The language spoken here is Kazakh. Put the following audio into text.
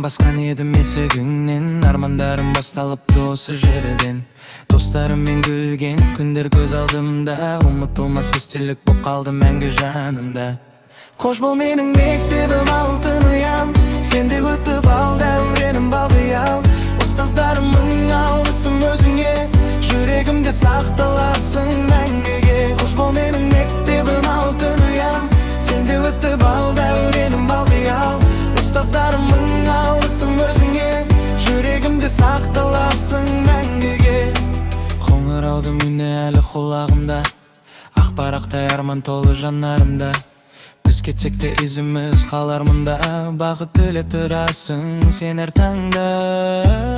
басқан едім есігіңнен, армандарым басталыпты осы жерден. Достарыммен күлген күндер көз алдымда, ұмытылмас естелік боп қалды мәңгі жанымда. Қош бол менің мектебім алтын ұям, сенде өтіп ал дәуренім балқиял. Ұстаздарымның алғысым өзіңе, жүрегімде сақталасың мәңгіге. Қош бол менің мектебім алтын ұям, сенде өтіп ал дәуренім балқиял. Ұстаздарымның алғысым өзіңе, жүрегімде сақталасың мәңгіге. Қоңыраудың үні әлі құлағымда, ақ парақтай арман толы жанарымда. Біз кетсек те ізіміз қалар мұнда, бақыт тілеп тұрасың сен әр таңда.